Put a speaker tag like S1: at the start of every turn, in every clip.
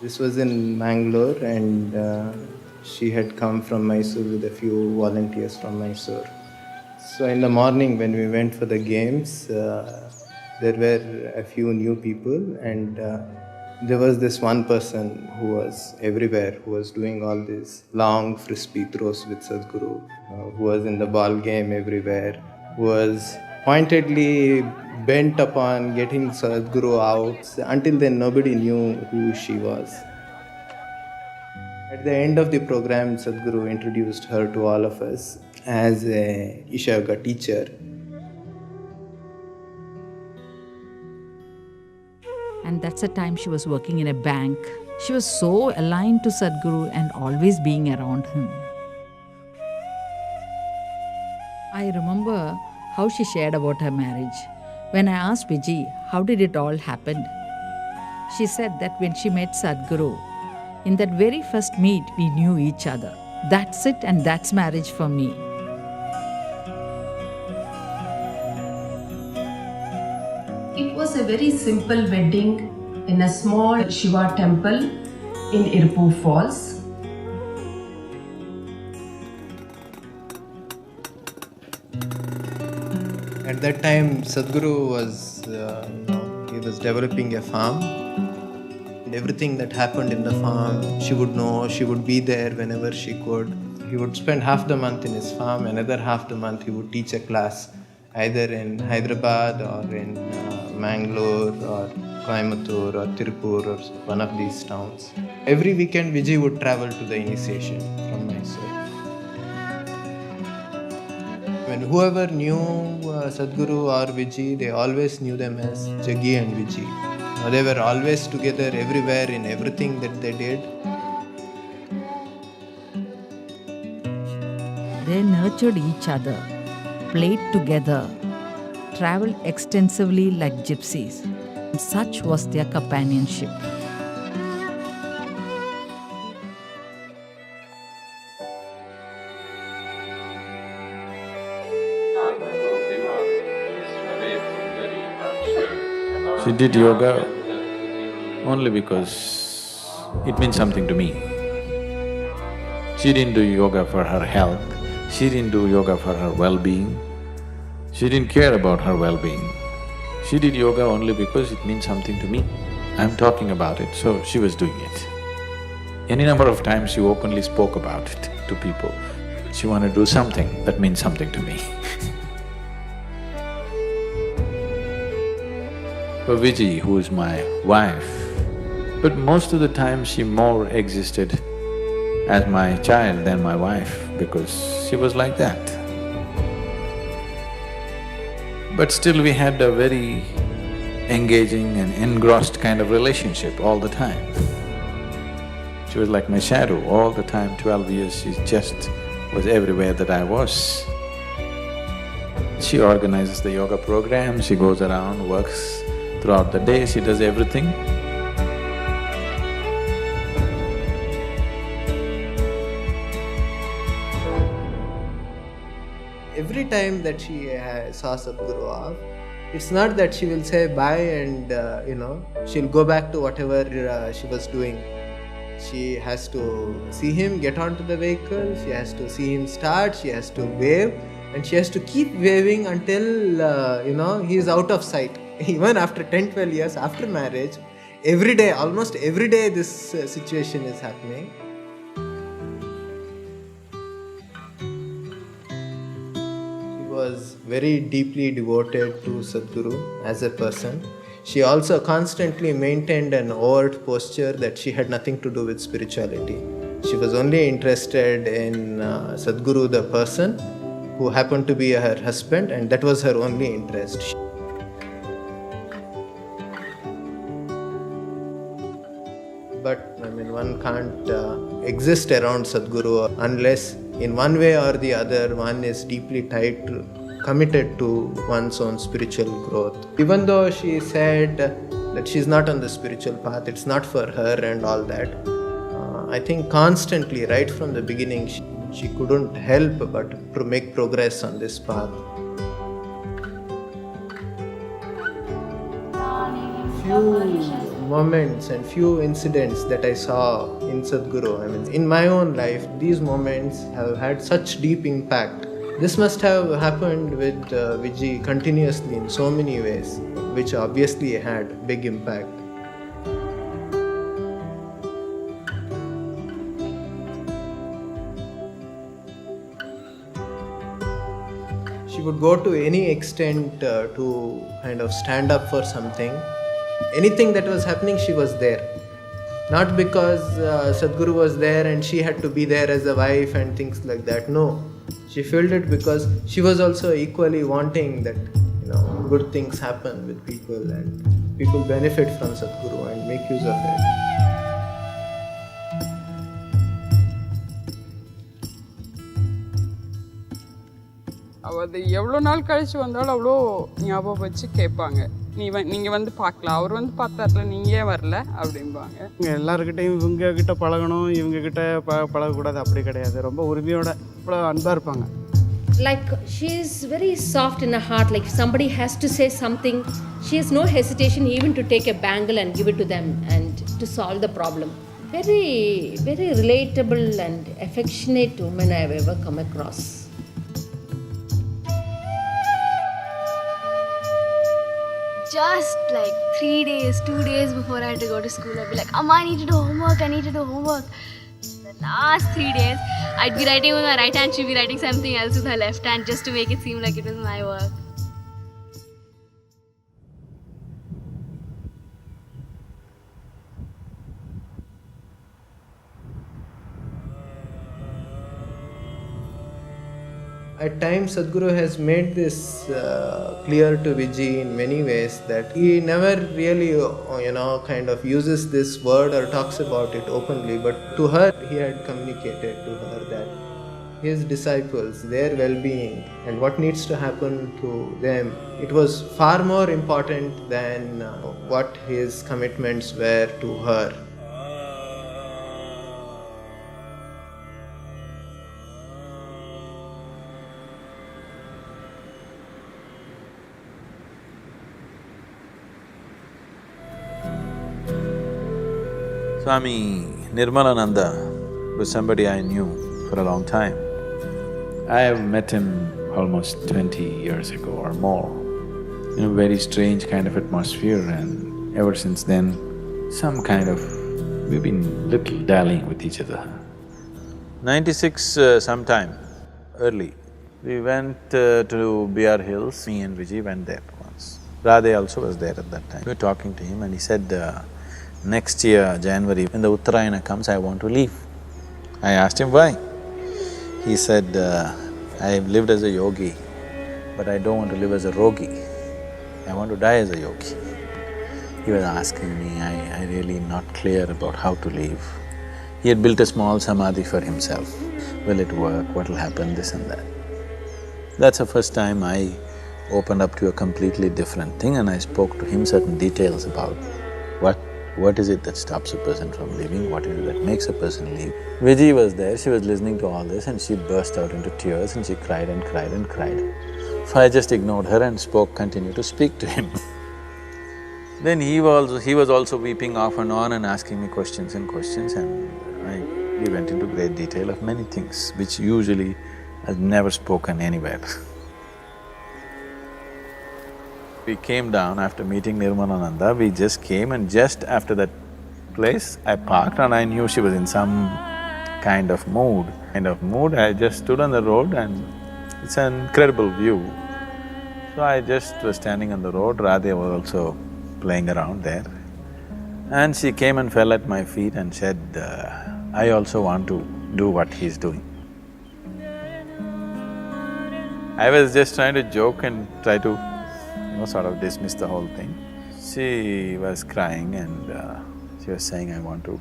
S1: This was in Mangalore, and she had come from Mysore with a few volunteers from Mysore. So in the morning when we went for the games, there were a few new people, and there was this one person who was everywhere, who was doing all these long frisbee throws with Sadhguru, who was in the ball game everywhere, who was pointedly bent upon getting Sadhguru out. Until then, nobody knew who she was. At the end of the program, Sadhguru introduced her to all of us as a Isha Yoga teacher.
S2: And that's the time she was working in a bank. She was so aligned to Sadhguru and always being around him. I remember how she shared about her marriage. When I asked Vijji, how did it all happen? She said that when she met Sadhguru, in that very first meet, we knew each other. That's it, and that's marriage for me.
S3: It was a very simple wedding in a small Shiva temple in Irpur Falls.
S1: At that time, Sadhguru was, he was developing a farm. And everything that happened in the farm, she would know, she would be there whenever she could. He would spend half the month in his farm, another half the month he would teach a class, either in Hyderabad or in Mangalore or Coimbatore or Tirupur or one of these towns. Every weekend, Vijay would travel to the initiation from Mysore. When whoever knew Sadhguru or Vijay, they always knew them as Jaggi and Vijji. They were always together everywhere in everything that they did.
S2: They nurtured each other, played together, traveled extensively like gypsies. Such was their companionship.
S4: She did yoga only because it means something to me. She didn't do yoga for her health, she didn't do yoga for her well-being, she didn't care about her well-being. She did yoga only because it means something to me. I'm talking about it, so she was doing it. Any number of times she openly spoke about it to people. She wanted to do something that means something to me. For Vijay, who is my wife, but most of the time she more existed as my child than my wife because she was like that. But still we had a very engaging and engrossed kind of relationship all the time. She was like my shadow all the time, 12 years she just was everywhere that I was. She organizes the yoga program, she goes around, works throughout the day, she does everything.
S1: Every time that she saw Sadhguru off, it's not that she will say bye and she'll go back to whatever she was doing. She has to see him get onto the vehicle, she has to see him start, she has to wave, and she has to keep waving until he is out of sight. Even after 10-12 years after marriage, every day, almost every day this situation is happening. She was very deeply devoted to Sadhguru as a person. She also constantly maintained an overt posture that she had nothing to do with spirituality. She was only interested in Sadhguru the person, who happened to be her husband, and that was her only interest. But one can't exist around Sadhguru unless in one way or the other one is deeply committed to one's own spiritual growth. Even though she said that she's not on the spiritual path, it's not for her and all that, I think constantly, right from the beginning, she couldn't help but to make progress on this path. Few moments and few incidents that I saw in Sadhguru. I mean, in my own life, these moments have had such deep impact. This must have happened with Vijji continuously in so many ways, which obviously had big impact. She would go to any extent to kind of stand up for something. Anything that was happening, she was there. Not because Sadhguru was there and she had to be there as a wife and things like that. No, she felt it because she was also equally wanting that good things happen with people and people benefit from Sadhguru and make use of it.
S5: அது எவ்வளோ நாள் கழிச்சு வந்தாலும் அவ்வளோ ஞாபகம் வச்சு கேட்பாங்க. நீங்கள் வந்து பார்க்கலாம், அவர் வந்து பார்த்தார்ல, நீங்கள் ஏன் வரல அப்படிம்பாங்க.
S6: எல்லாருக்கிட்டையும் இவங்கக்கிட்ட பழகணும், இவங்கக்கிட்ட பழகக்கூடாது அப்படி கிடையாது. ரொம்ப உரிமையோட இவ்வளோ அன்பாக இருப்பாங்க.
S7: Like she is very soft in her heart. Like if somebody has to say something, she has no hesitation even to take a bangle and give it to them and to solve the problem. Very, very relatable and affectionate woman I have ever come across.
S8: Just like 3 days, 2 days before I had to go to school, I'd be like, Amma, I need to do homework, I need to do homework. The last 3 days, I'd be writing with my right hand, she'd be writing something else with her left hand just to make it seem like it was my work.
S1: At times, Sadhguru has made this clear to Vijji in many ways that he never really, kind of uses this word or talks about it openly, but to her, he had communicated to her that his disciples, their well-being and what needs to happen to them, it was far more important than what his commitments were to her.
S4: Swami Nirmalananda was somebody I knew for a long time. I have met him almost 20 years ago or more in a very strange kind of atmosphere, and ever since then, we've been little dallying with each other. 96 sometime early, we went to BR Hills, me and Vijji went there once. Radhe also was there at that time. We were talking to him and he said, next year, January, when the Uttarayana comes, I want to leave. I asked him why. He said, I've lived as a yogi, but I don't want to live as a rogi. I want to die as a yogi. He was asking me, I really not clear about how to live. He had built a small samadhi for himself. Will it work? What will happen? This and that. That's the first time I opened up to a completely different thing, and I spoke to him certain details about what is it that stops a person from leaving, what is it that makes a person leave. Vijji was there, she was listening to all this and she burst out into tears and she cried and cried and cried. So I just ignored her and continued to speak to him. Then he was also weeping off and on and asking me questions and we went into great detail of many things which usually I've never spoken anywhere. We came down after meeting Nirmalananda, we just came, and just after that place, I parked and I knew she was in some kind of mood. I just stood on the road and it's an incredible view. So I just was standing on the road, Radhe was also playing around there. And she came and fell at my feet and said, I also want to do what he's doing. I was just trying to joke and try to sort of dismiss the whole thing. She was crying and she was saying, I want to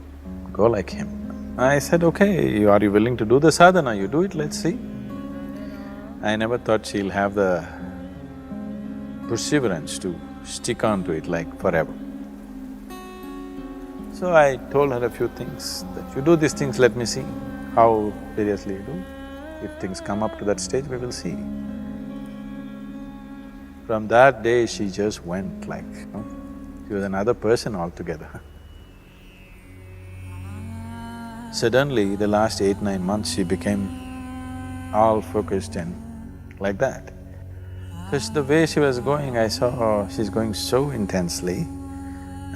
S4: go like him. I said, okay, are you willing to do the sadhana? You do it, let's see. I never thought she'll have the perseverance to stick on to it like forever. So I told her a few things, that you do these things, let me see how seriously you do. If things come up to that stage, we will see. From that day, she just went like, She was another person altogether. Suddenly, the last 8-9 months, she became all focused and like that. Because the way she was going, I saw she's going so intensely.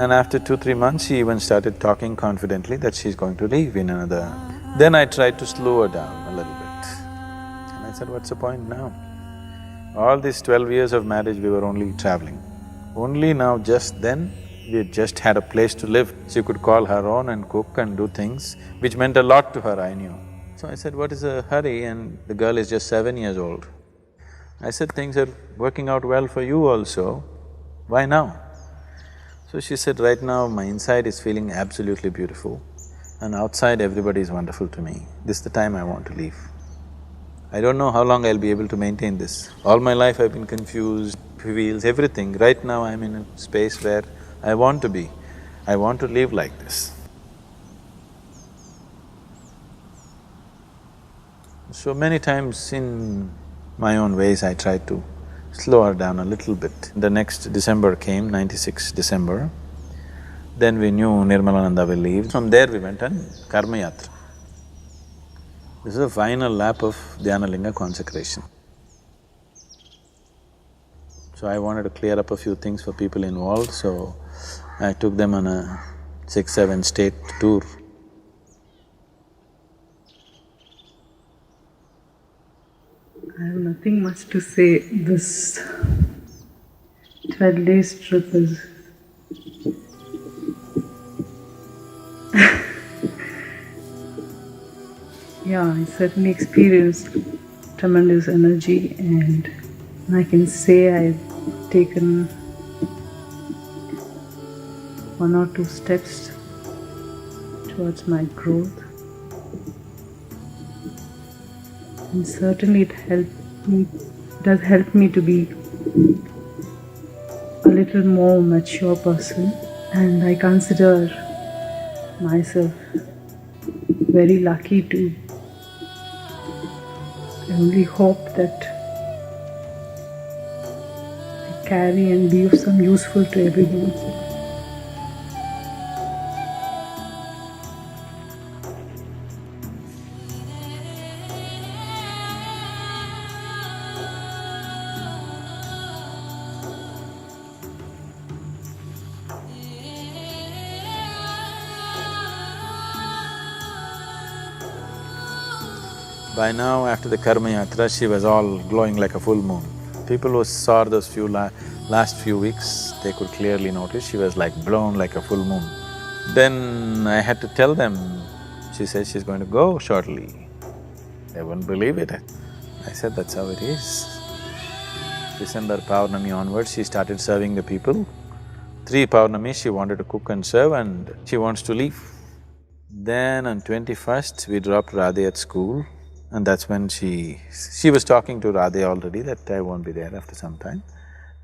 S4: And after 2-3 months, she even started talking confidently that she's going to leave in another… Then I tried to slow her down a little bit. And I said, what's the point now? All these 12 years of marriage, we were only traveling. Only now, just then, we had just had a place to live. She could call her own and cook and do things, which meant a lot to her, I knew. So I said, what is the hurry? And the girl is just 7 years old. I said, things are working out well for you also, why now? So she said, right now my inside is feeling absolutely beautiful and outside everybody is wonderful to me. This is the time I want to leave. I don't know how long I'll be able to maintain this. All my life I've been confused, feels everything. Right now I'm in a space where I want to be. I want to live like this. So many times in my own ways I tried to slow her down a little bit. The next December came, 96 December. Then we knew Nirmalananda will leave. From there we went on Karma Yatra. This is the final lap of Dhyanalinga consecration. So I wanted to clear up a few things for people involved, so I took them on a 6-7 state tour.
S9: I have nothing much to say. This 12 days trip is yeah, I certainly experienced tremendous energy, and I can say I've taken 1 or 2 steps towards my growth. And certainly it does help me to be a little more mature person, and I consider myself very lucky to… I only hope that I carry and be of some useful to everyone.
S4: By now, after the Karma Yatra, she was all glowing like a full moon. People who saw those last few weeks, they could clearly notice she was like blown like a full moon. Then I had to tell them, she says she's going to go shortly. They wouldn't believe it. I said, that's how it is. December Paurnami onwards, she started serving the people. 3 Paurnami, she wanted to cook and serve and she wants to leave. Then on 21st, we dropped Radhe at school. And that's when she was talking to Radhe already that I won't be there after some time.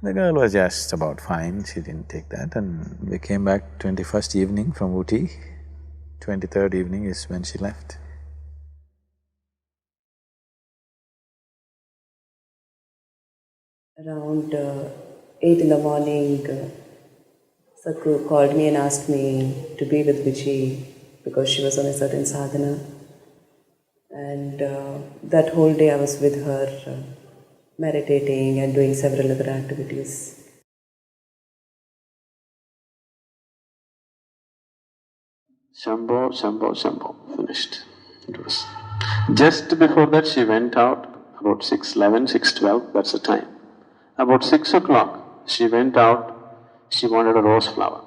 S4: The girl was just about fine, she didn't take that, and we came back 21st evening from Ooty. 23rd evening is when she left.
S10: Around 8 in the morning, Sadhguru called me and asked me to be with Vijji because she was on a certain sadhana. And that whole day I was with her, meditating and doing several other activities.
S4: Shambho, Shambho, Shambho, finished. It was… Just before that she went out, about 6:11, 6:12, that's the time. About 6 o'clock, she went out, she wanted a rose flower.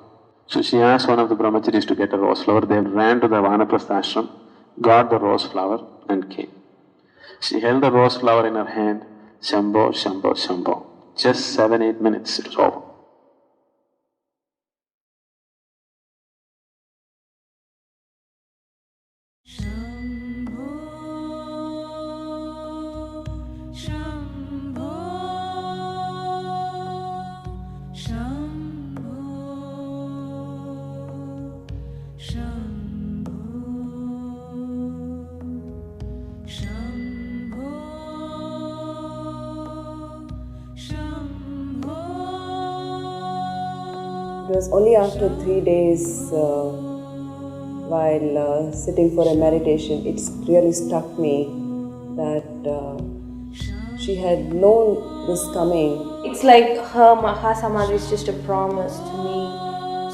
S4: So she asked one of the brahmacharis to get a rose flower. They ran to the Vanaprastha ashram, got the rose flower and came. She held the rose flower in her hand, Shambho, Shambho, Shambho. Just 7-8 minutes, it was over.
S10: It was only after 3 days while sitting for a meditation, it really struck me that she had known this coming.
S11: It's like her Mahasamadhi is just a promise to me.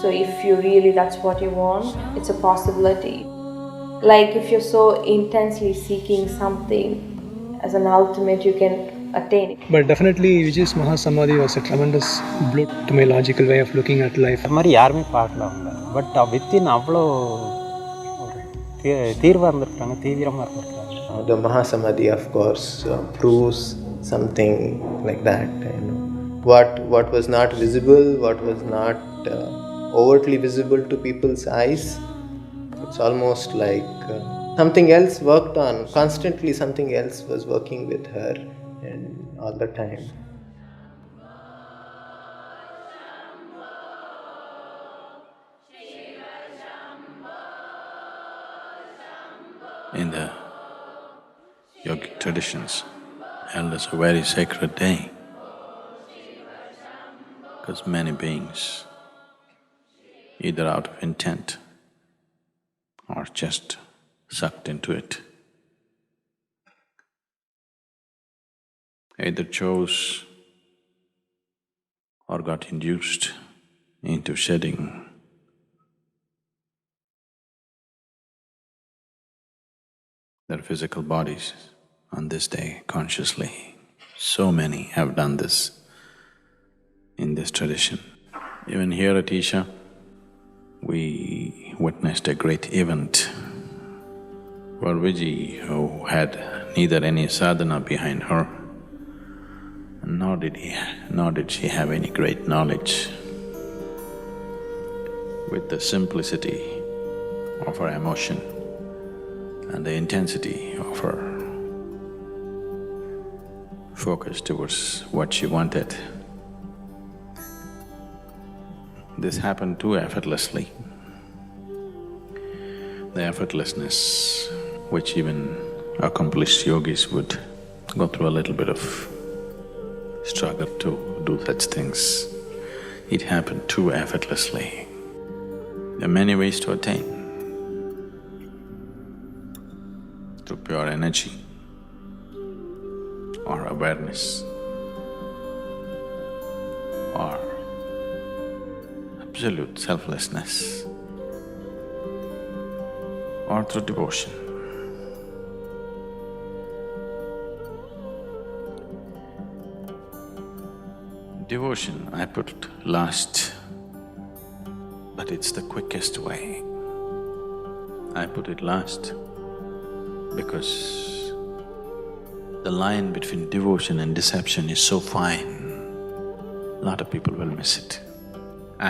S11: So if you really, that's what you want, it's a possibility. Like if you're so intensely seeking something as an ultimate, you can attain it.
S12: But definitely Vijay's Mahasamadhi was a tremendous blow to my logical way of looking at life.
S13: அது மாதிரி யாருமே பார்க்கல அவங்க. But within அவ்வளோ தீர்வாக இருந்திருக்காங்க, தீவிரமாக இருந்திருக்காங்க.
S1: The Mahasamadhi, of course, proves something like that. What was not visible, what was not overtly visible to people's eyes, it's almost like something else worked on. Constantly something else was working with her, and all the time.
S4: In the yogic traditions, held as a very sacred day, because many beings, either out of intent or just sucked into it, either chose or got induced into shedding their physical bodies on this day consciously. So many have done this in this tradition. Even here at Isha, we witnessed a great event for Vijji, who had neither any sadhana behind her, nor did she have any great knowledge. With the simplicity of her emotion and the intensity of her focus towards what she wanted, this happened too effortlessly. The effortlessness which even accomplished yogis would go through a little bit of struggle to do such things. It happened too effortlessly. There are many ways to attain. Through pure energy or awareness or absolute selflessness or through devotion. Devotion I put last, but it's the quickest way. I put it last because the line between devotion and deception is so fine, a lot of people will miss it.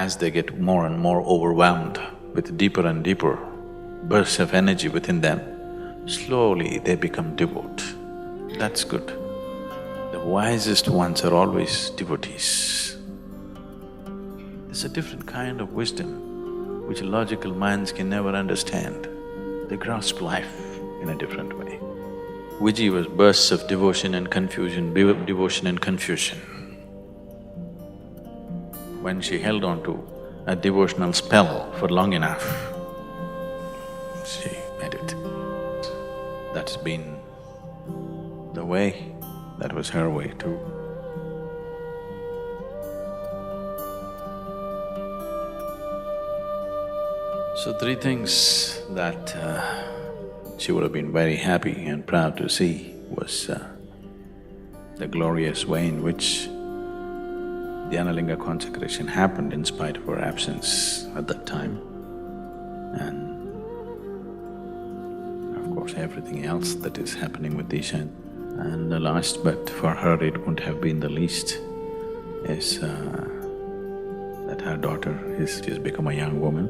S4: As they get more and more overwhelmed with deeper and deeper bursts of energy within them, slowly they become devout. That's good. The wisest ones are always devotees. It's a different kind of wisdom which logical minds can never understand. They grasp life in a different way. Vijji was bursts of devotion and confusion, devotion and confusion. When she held on to a devotional spell for long enough, she made it. That's been the way, that was her way too. So 3 things that she would have been very happy and proud to see was the glorious way in which the Analinga consecration happened in spite of her absence at that time, and of course everything else that is happening with Isha. And the last, but for her it wouldn't have been the least, is that her daughter has become a young woman.